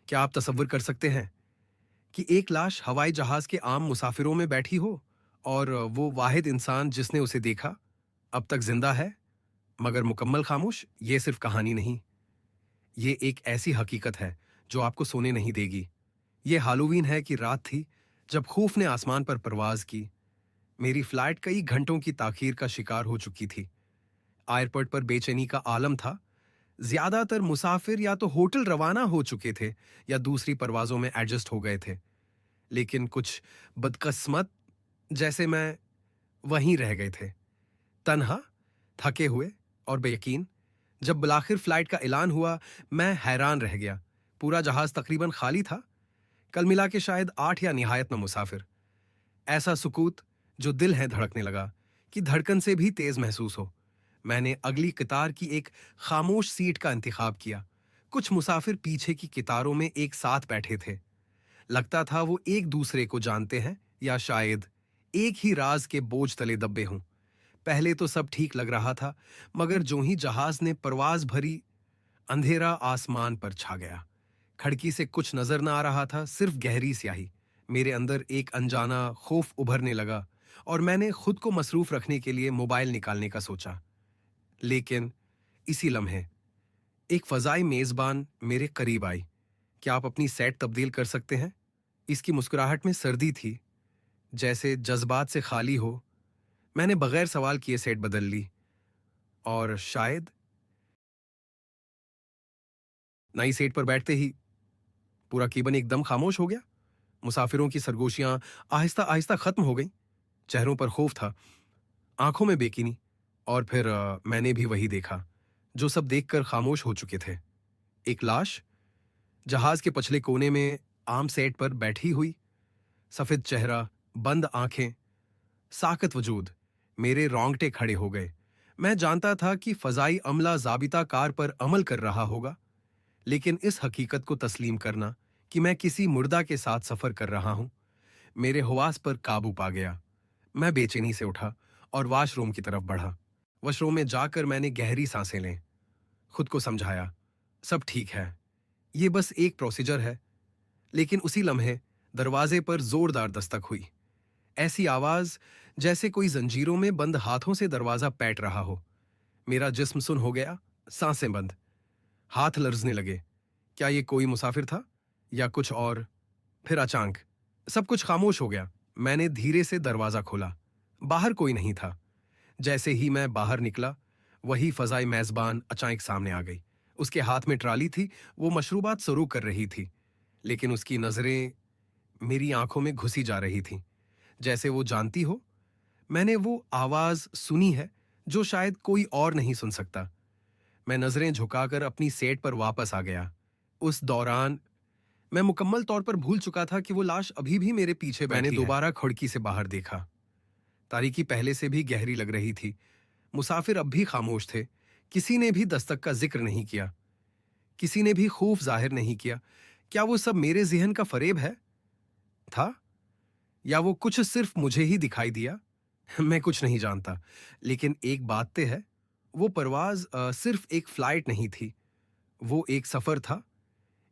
क्या आप तसव्वुर कर सकते हैं कि एक लाश हवाई जहाज के आम मुसाफिरों में बैठी हो और वो वाहिद इंसान जिसने उसे देखा अब तक जिंदा है, मगर मुकम्मल खामोश? ये सिर्फ कहानी नहीं, ये एक ऐसी हकीकत है जो आपको सोने नहीं देगी। ये हालोवीन है कि रात थी जब खौफ ने आसमान पर परवाज की। मेरी फ्लाइट कई घंटों की ताखीर का शिकार हो चुकी थी। एयरपोर्ट पर बेचैनी का आलम था। ज्यादातर मुसाफिर या तो होटल रवाना हो चुके थे या दूसरी परवाजों में एडजस्ट हो गए थे, लेकिन कुछ बदकिस्मत जैसे मैं वहीं रह गए थे, तन्हा, थके हुए और बेयकीन। जब बिलाखिर फ्लाइट का ऐलान हुआ, मैं हैरान रह गया। पूरा जहाज तकरीबन खाली था, कल मिला के शायद 8 या निहायत में मुसाफिर। ऐसा सुकूत जो दिल है धड़कने लगा कि धड़कन से भी तेज महसूस हो। मैंने अगली कतार की एक खामोश सीट का इंतखाब किया। कुछ मुसाफिर पीछे की कतारों में एक साथ बैठे थे। लगता था वो एक दूसरे को जानते हैं या शायद एक ही राज के बोझ तले दबे हों। पहले तो सब ठीक लग रहा था, मगर जो ही जहाज ने परवाज भरी, अंधेरा आसमान पर छा गया। खिड़की से कुछ नजर न आ रहा था, सिर्फ गहरी स्याही। मेरे अंदर एक अनजाना खौफ उभरने लगा और मैंने खुद को मसरूफ रखने के लिए मोबाइल निकालने का सोचा। लेकिन इसी लम्हे एक फजाई मेजबान मेरे करीब आई। क्या आप अपनी सेट तब्दील कर सकते हैं? इसकी मुस्कुराहट में सर्दी थी, जैसे जज्बात से खाली हो। मैंने बगैर सवाल किए सेट बदल ली और शायद नई सीट पर बैठते ही पूरा कीबन एकदम खामोश हो गया। मुसाफिरों की सरगोशियां आहिस्ता आहिस्ता खत्म हो गईं। चेहरों पर खौफ था, आंखों में बेकिनी। और फिर मैंने भी वही देखा जो सब देखकर खामोश हो चुके थे। एक लाश जहाज के पछले कोने में आम सेट पर बैठी हुई, सफेद चेहरा, बंद आंखें, साकत वजूद। मेरे रोंगटे खड़े हो गए। मैं जानता था कि फजाई अमला जाबिता कार पर अमल कर रहा होगा, लेकिन इस हकीकत को तस्लीम करना कि मैं किसी मुर्दा के साथ सफर कर रहा हूं, मेरे हवास पर काबू पा गया। मैं बेचैनी से उठा और वॉशरूम की तरफ बढ़ा। वॉशरूम में जाकर मैंने गहरी सांसें लें, खुद को समझाया, सब ठीक है, ये बस एक प्रोसीजर है। लेकिन उसी लम्हे दरवाजे पर जोरदार दस्तक हुई। ऐसी आवाज जैसे कोई जंजीरों में बंद हाथों से दरवाजा पैट रहा हो। मेरा जिस्म सुन हो गया, सांसें बंद, हाथ लर्जने लगे। क्या ये कोई मुसाफिर था या कुछ और? फिर अचानक सब कुछ खामोश हो गया। मैंने धीरे से दरवाजा खोला। बाहर कोई नहीं था। जैसे ही मैं बाहर निकला, वही फजाई मेजबान अचानक सामने आ गई। उसके हाथ में ट्राली थी, वो मशरूबात सर्व कर रही थी, लेकिन उसकी नजरें मेरी आंखों में घुसी जा रही थी, जैसे वो जानती हो। मैंने वो आवाज सुनी है जो शायद कोई और नहीं सुन सकता। मैं नजरें झुकाकर अपनी सेट पर वापस आ गया। उस दौरान मैं मुकम्मल तौर पर भूल चुका था कि वो लाश अभी भी मेरे पीछे बैठी है। मैंने दोबारा खिड़की से बाहर देखा। तारीकी पहले से भी गहरी लग रही थी। मुसाफिर अब भी खामोश थे। किसी ने भी दस्तक का जिक्र नहीं किया, किसी ने भी खौफ जाहिर नहीं किया। क्या वो सब मेरे जिहन का फरेब है था, या वो कुछ सिर्फ मुझे ही दिखाई दिया? मैं कुछ नहीं जानता, लेकिन एक बात तय है, वो परवाज सिर्फ एक फ्लाइट नहीं थी, वो एक सफर था।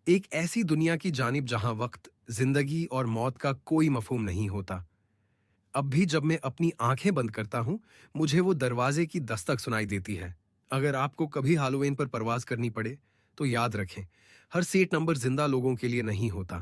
एक ऐसी दुनिया की जानिब जहां वक्त, जिंदगी और मौत का कोई मफहूम नहीं होता। अब भी जब मैं अपनी आंखें बंद करता हूं, मुझे वो दरवाजे की दस्तक सुनाई देती है। अगर आपको कभी हालोवीन पर परवाज करनी पड़े, तो याद रखें, हर सीट नंबर जिंदा लोगों के लिए नहीं होता।